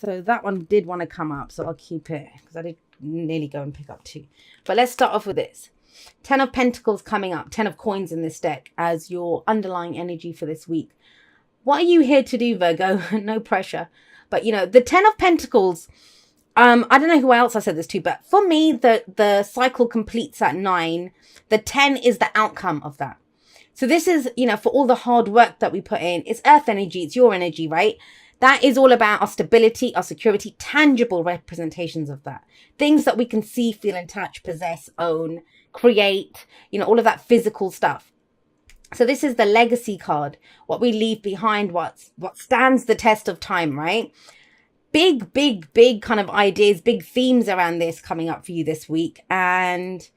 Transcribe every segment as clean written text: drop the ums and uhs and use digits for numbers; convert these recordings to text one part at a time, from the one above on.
So that one did want to come up, so I'll keep it because I did nearly go and pick up 2. But let's start off with this. 10 of Pentacles coming up, 10 of Coins in this deck as your underlying energy for this week. What are you here to do, Virgo? No pressure. But, you know, the 10 of Pentacles, I don't know who else I said this to, but for me, the cycle completes at 9. The 10 is the outcome of that. So this is, you know, for all the hard work that we put in, it's earth energy, it's your energy, right? That is all about our stability, our security, tangible representations of that. Things that we can see, feel, and touch, possess, own, create, you know, all of that physical stuff. So this is the legacy card, what we leave behind, what stands the test of time, right? Big kind of ideas, big themes around this coming up for you this week. And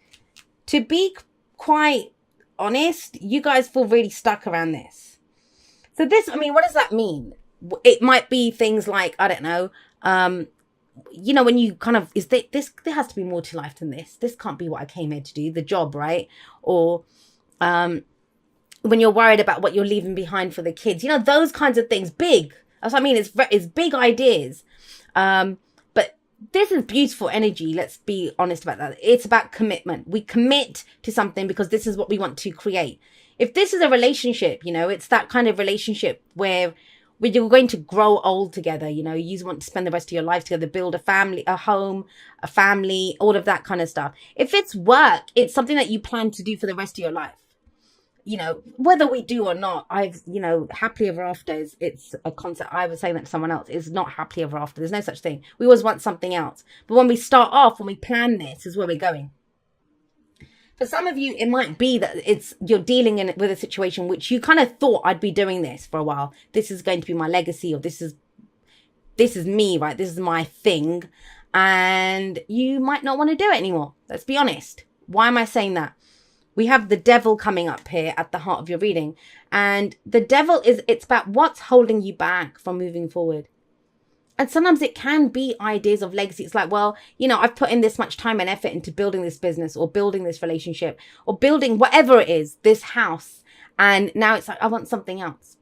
to be quite honest, you guys feel really stuck around this. So this, I mean, what does that mean? It might be things like, I don't know, you know, when you kind of, there has to be more to life than this. This can't be what I came here to do, the job, right? Or when you're worried about what you're leaving behind for the kids, you know, those kinds of things, big. That's what I mean. It's big ideas. But this is beautiful energy. Let's be honest about that. It's about commitment. We commit to something because this is what we want to create. If this is a relationship, you know, it's that kind of relationship where you're going to grow old together. You know, you want to spend the rest of your life together, build a family, a home, a family, all of that kind of stuff. If it's work, it's something that you plan to do for the rest of your life. You know, whether we do or not, you know, happily ever after it's a concept. I was saying that to someone else. It's not happily ever after. There's no such thing. We always want something else. But when we start off, when we plan this, is where we're going. For some of you, it might be that you're dealing with a situation which you kind of thought I'd be doing this for a while. This is going to be my legacy, or this is me, right? This is my thing. And you might not want to do it anymore. Let's be honest. Why am I saying that? We have the devil coming up here at the heart of your reading. And the devil it's about what's holding you back from moving forward. And sometimes it can be ideas of legacy. It's like, well, you know, I've put in this much time and effort into building this business or building this relationship or building whatever it is, this house. And now it's like, I want something else.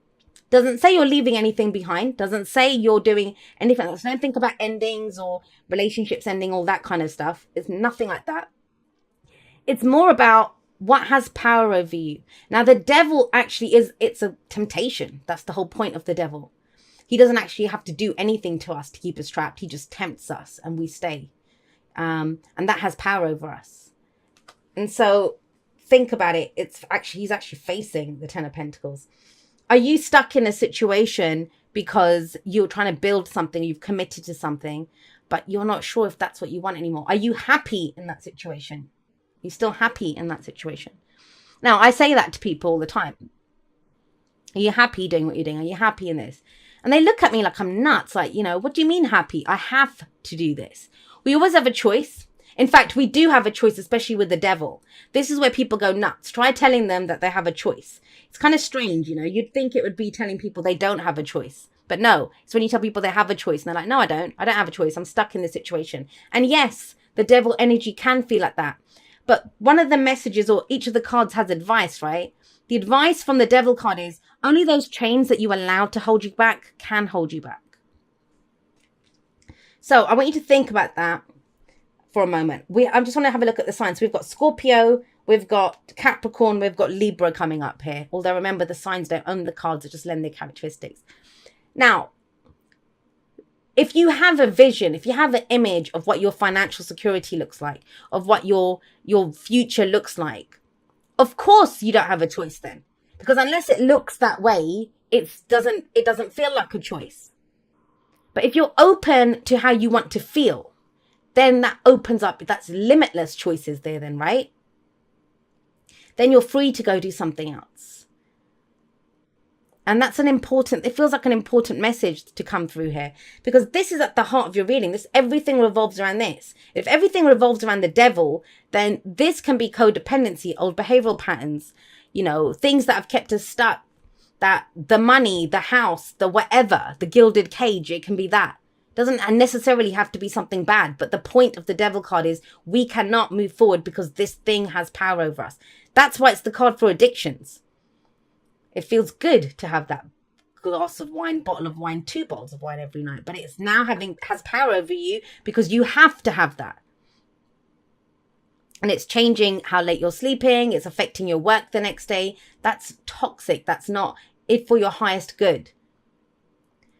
Doesn't say you're leaving anything behind. Doesn't say you're doing anything else. Don't think about endings or relationships ending, all that kind of stuff. It's nothing like that. It's more about what has power over you. Now, the devil actually it's a temptation. That's the whole point of the devil. He doesn't actually have to do anything to us to keep us trapped. He just tempts us and we stay. And that has power over us. And so think about it. He's actually facing the 10 of Pentacles. Are you stuck in a situation because you're trying to build something, you've committed to something, but you're not sure if that's what you want anymore? Are you happy in that situation? You're still happy in that situation? Now, I say that to people all the time. Are you happy doing what you're doing? Are you happy in this? And they look at me like I'm nuts. Like, you know, what do you mean happy? I have to do this. We always have a choice. In fact, we do have a choice, especially with the devil. This is where people go nuts. Try telling them that they have a choice. It's kind of strange, you know. You'd think it would be telling people they don't have a choice. But no, it's when you tell people they have a choice. And they're like, no, I don't. I don't have a choice. I'm stuck in this situation. And yes, the devil energy can feel like that. But one of the messages, or each of the cards has advice, right? The advice from the devil card is only those chains that you allowed to hold you back can hold you back. So I want you to think about that for a moment. I just want to have a look at the signs. We've got Scorpio, we've got Capricorn, we've got Libra coming up here. Although remember, the signs don't own the cards, they just lend their characteristics. Now, if you have a vision, if you have an image of what your financial security looks like, of what your future looks like, of course you don't have a choice then. Because unless it looks that way, it doesn't feel like a choice. But if you're open to how you want to feel, then that opens up, that's limitless choices there then, right? Then you're free to go do something else. And that's it feels like an important message to come through here, because this is at the heart of your reading. Everything revolves around this. If everything revolves around the devil, then this can be codependency, old behavioral patterns, you know, things that have kept us stuck, that the money, the house, the whatever, the gilded cage, it can be that. Doesn't necessarily have to be something bad. But the point of the devil card is we cannot move forward because this thing has power over us. That's why it's the card for addictions. It feels good to have that glass of wine, bottle of wine, 2 bottles of wine every night. But it's now has power over you because you have to have that. And it's changing how late you're sleeping. It's affecting your work the next day. That's toxic. That's not it for your highest good.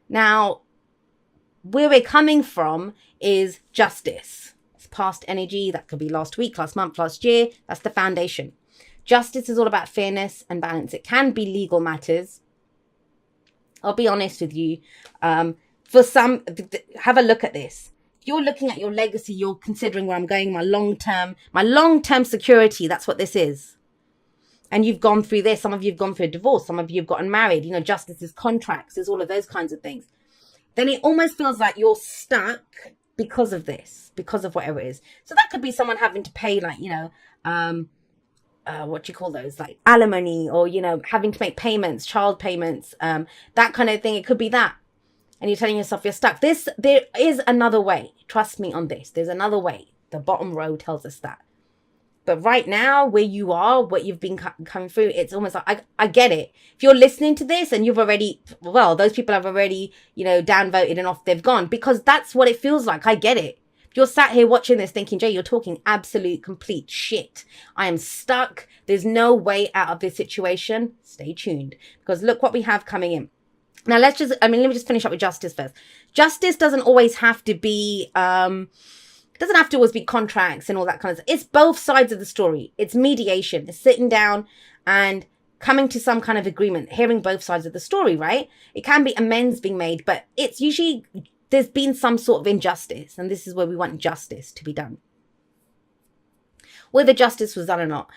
Now, where we're coming from is justice. It's past energy. That could be last week, last month, last year. That's the foundation. Justice is all about fairness and balance. It can be legal matters. I'll be honest with you. For some, have a look at this. If you're looking at your legacy, you're considering where I'm going, my long-term security. That's what this is. And you've gone through this. Some of you have gone through a divorce. Some of you have gotten married. You know, justice is contracts. There's all of those kinds of things. Then it almost feels like you're stuck because of this, because of whatever it is. So that could be someone having to pay, like, you know, what do you call those? Like alimony, or, you know, having to make payments, child payments, that kind of thing. It could be that. And you're telling yourself you're stuck. There is another way. Trust me on this. There's another way. The bottom row tells us that. But right now, where you are, what you've been coming through, it's almost like, I get it. If you're listening to this and you've already, well, those people have already, you know, downvoted and off they've gone, because that's what it feels like. I get it. If you're sat here watching this thinking, Jay, you're talking absolute, complete shit. I am stuck. There's no way out of this situation. Stay tuned, because look what we have coming in. Now, let me just finish up with justice first. Justice doesn't always have to be, it doesn't have to always be contracts and all that kind of stuff. It's both sides of the story. It's mediation. It's sitting down and coming to some kind of agreement, hearing both sides of the story, right? It can be amends being made, but it's usually, there's been some sort of injustice. And this is where we want justice to be done. Whether justice was done or not,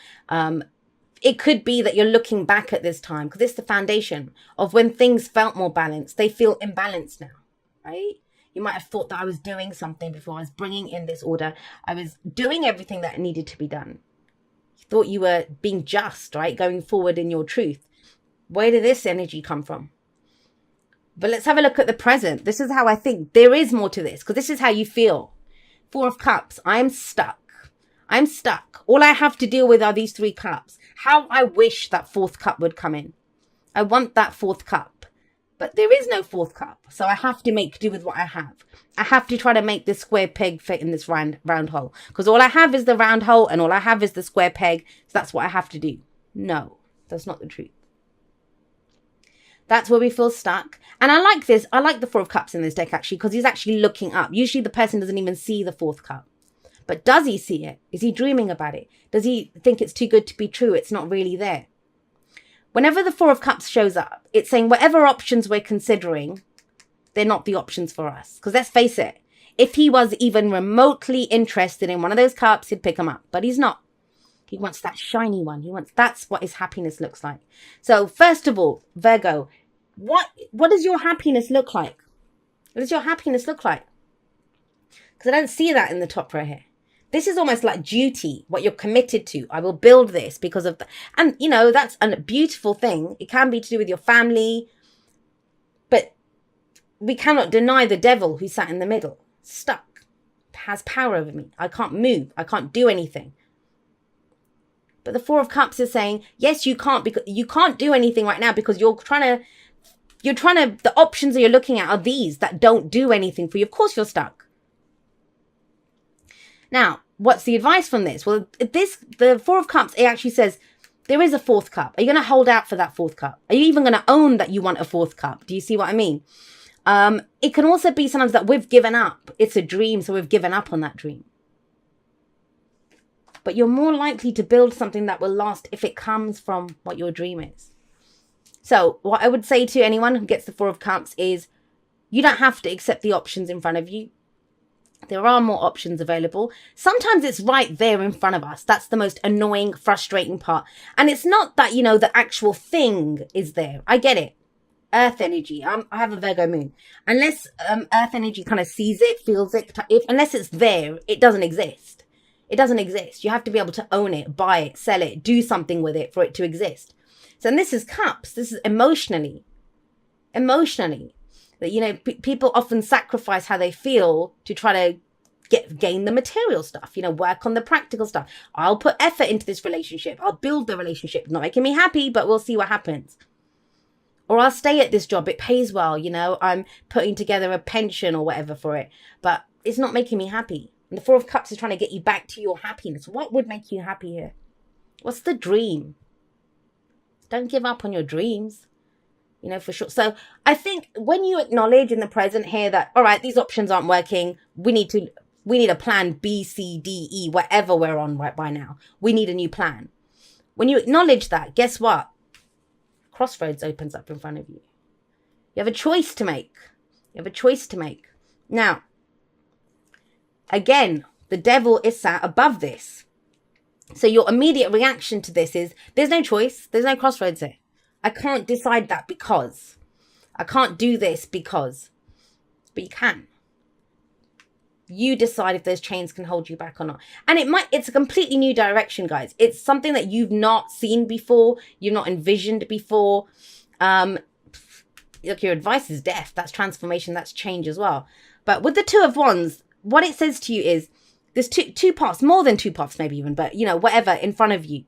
it could be that you're looking back at this time, because it's the foundation of when things felt more balanced. They feel imbalanced now, right? You might have thought that I was doing something before. I was bringing in this order. I was doing everything that needed to be done. You thought you were being just, right? Going forward in your truth. Where did this energy come from? But let's have a look at the present. This is how I think there is more to this, because this is how you feel. 4 of Cups. I'm stuck. I'm stuck. All I have to deal with are these 3 cups. How I wish that 4th cup would come in. I want that 4th cup. But there is no 4th cup. So I have to make do with what I have. I have to try to make this square peg fit in this round hole. Because all I have is the round hole and all I have is the square peg. So that's what I have to do. No, that's not the truth. That's where we feel stuck. And I like this. I like the 4 of Cups in this deck, actually, because he's actually looking up. Usually the person doesn't even see the 4th cup. But does he see it? Is he dreaming about it? Does he think it's too good to be true? It's not really there. Whenever the 4 of Cups shows up, it's saying whatever options we're considering, they're not the options for us. Because let's face it, if he was even remotely interested in one of those cups, he'd pick them up. But he's not. He wants that shiny one. That's what his happiness looks like. So first of all, Virgo, what does your happiness look like? What does your happiness look like? Because I don't see that in the top row here. This is almost like duty, what you're committed to. I will build this because of and you know, that's a beautiful thing. It can be to do with your family, but we cannot deny the devil who sat in the middle, stuck, has power over me. I can't move. I can't do anything. But the 4 of Cups is saying, yes, you can't, because you can't do anything right now because the options that you're looking at are these that don't do anything for you. Of course you're stuck. Now, what's the advice from this? Well, the 4 of Cups, it actually says there is a 4th cup. Are you going to hold out for that 4th cup? Are you even going to own that you want a 4th cup? Do you see what I mean? It can also be sometimes that we've given up. It's a dream, so we've given up on that dream. But you're more likely to build something that will last if it comes from what your dream is. So what I would say to anyone who gets the 4 of Cups is you don't have to accept the options in front of you. There are more options available. Sometimes it's right there in front of us. That's the most annoying, frustrating part. And it's not that, you know, the actual thing is there. I get it. Earth energy. I have a Virgo moon. Unless Earth energy kind of sees it, feels it, unless it's there, it doesn't exist. It doesn't exist. You have to be able to own it, buy it, sell it, do something with it for it to exist. So, and this is Cups. This is emotionally. That, you know, people often sacrifice how they feel to try to gain the material stuff, you know, work on the practical stuff. I'll put effort into this relationship. I'll build the relationship. Not making me happy, but we'll see what happens. Or I'll stay at this job. It pays well, you know, I'm putting together a pension or whatever for it, but it's not making me happy. And the Four of Cups is trying to get you back to your happiness. What would make you happy here? What's the dream? Don't give up on your dreams, you know, for sure. So I think when you acknowledge in the present here that, all right, these options aren't working. We need a plan B, C, D, E, whatever we're on right by now. We need a new plan. When you acknowledge that, guess what? Crossroads opens up in front of you. You have a choice to make. You have a choice to make. Now, again, the devil is sat above this. So your immediate reaction to this is, there's no choice. There's no crossroads here. I can't decide that because. I can't do this because. But you can. You decide if those chains can hold you back or not. And it's a completely new direction, guys. It's something that you've not seen before. You've not envisioned before. Look, your advice is death. That's transformation. That's change as well. But with the Two of Wands, what it says to you is, there's two paths, more than two paths maybe even, but you know, whatever in front of you.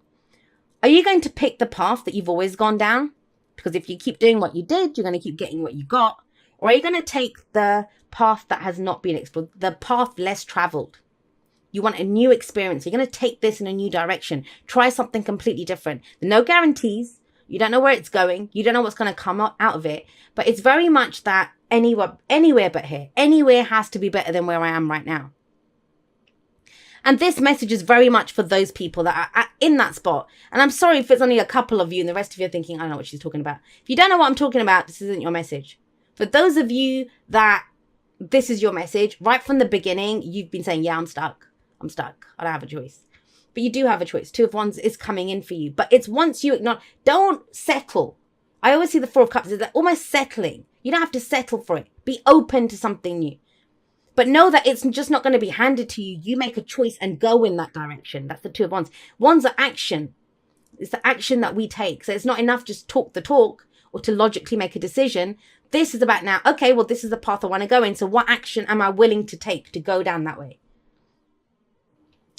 Are you going to pick the path that you've always gone down? Because if you keep doing what you did, you're going to keep getting what you got. Or are you going to take the path that has not been explored, the path less traveled? You want a new experience. You're going to take this in a new direction. Try something completely different. No guarantees. You don't know where it's going. You don't know what's going to come out of it. But it's very much that anywhere but here. Anywhere has to be better than where I am right now. And this message is very much for those people that are in that spot. And I'm sorry if it's only a couple of you and the rest of you are thinking, I don't know what she's talking about. If you don't know what I'm talking about, this isn't your message. For those of you that this is your message, right from the beginning, you've been saying, yeah, I'm stuck. I don't have a choice. But you do have a choice. Two of Wands is coming in for you. But it's once you acknowledge, don't settle. I always see the Four of Cups as like almost settling. You don't have to settle for it. Be open to something new. But know that it's just not going to be handed to you. You make a choice and go in that direction. That's the Two of Wands. Wands are action. It's the action that we take. So it's not enough just talk the talk or to logically make a decision. This is about now, okay, well, this is the path I want to go in. So what action am I willing to take to go down that way?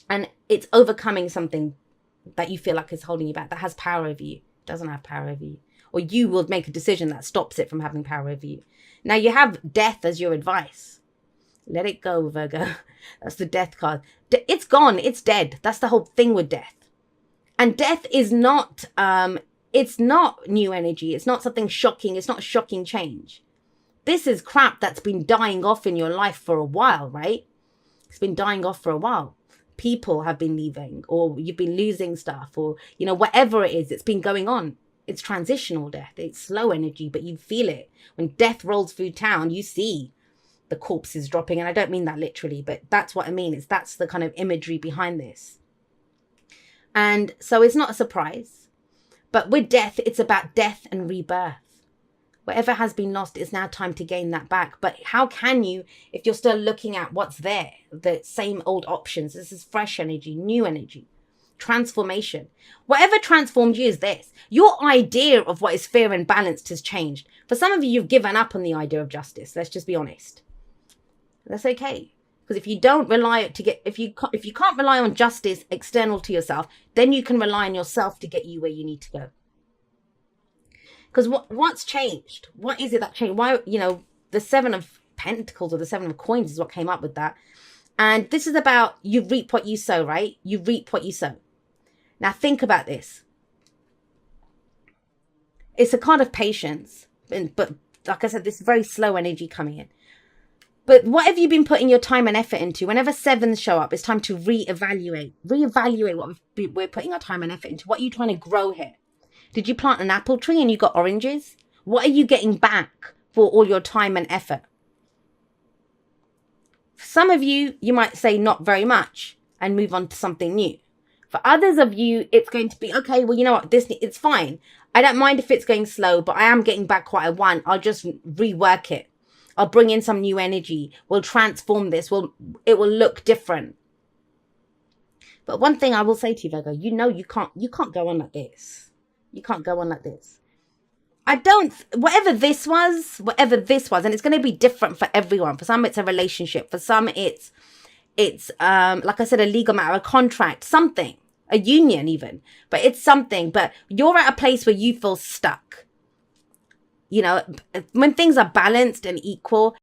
And it's overcoming something that you feel like is holding you back, that has power over you. It doesn't have power over you. Or you will make a decision that stops it from having power over you. Now you have death as your advice. Let it go, Virgo. That's the death card. It's gone. It's dead. That's the whole thing with death. And death is not, it's not new energy. It's not something shocking. It's not a shocking change. This is crap that's been dying off in your life for a while, right? It's been dying off for a while. People have been leaving, or you've been losing stuff, or, you know, whatever it is, it's been going on. It's transitional death. It's slow energy, but you feel it. When death rolls through town, you see the corpses dropping. And I don't mean that literally, but that's what I mean. That's the kind of imagery behind this. And so it's not a surprise. But with death, it's about death and rebirth. Whatever has been lost, it's now time to gain that back. But how can you, if you're still looking at what's there, the same old options? This is fresh energy, new energy, transformation. Whatever transformed you is this. Your idea of what is fair and balanced has changed. For some of you, you've given up on the idea of justice. Let's just be honest. That's okay. Because if you don't rely to get, if you can't rely on justice external to yourself, then you can rely on yourself to get you where you need to go. Because what's changed? What is it that changed? Why, you know, the Seven of Pentacles or the Seven of Coins is what came up with that. And this is about you reap what you sow, right? You reap what you sow. Now think about this. It's a card of patience. But like I said, this very slow energy coming in. But what have you been putting your time and effort into? Whenever sevens show up, it's time to reevaluate. Reevaluate what we're putting our time and effort into. What are you trying to grow here? Did you plant an apple tree and you got oranges? What are you getting back for all your time and effort? For some of you, you might say not very much and move on to something new. For others of you, it's going to be, okay, well, you know what, it's fine. I don't mind if it's going slow, but I am getting back what I want. I'll just rework it. I'll bring in some new energy. We'll transform this. It will look different. But one thing I will say to you, Virgo, you know you can't go on like this. You can't go on like this. Whatever this was, and it's going to be different for everyone. For some, it's a relationship. For some, it's like I said, a legal matter, a contract, something, a union even. But it's something. But you're at a place where you feel stuck. You know, when things are balanced and equal,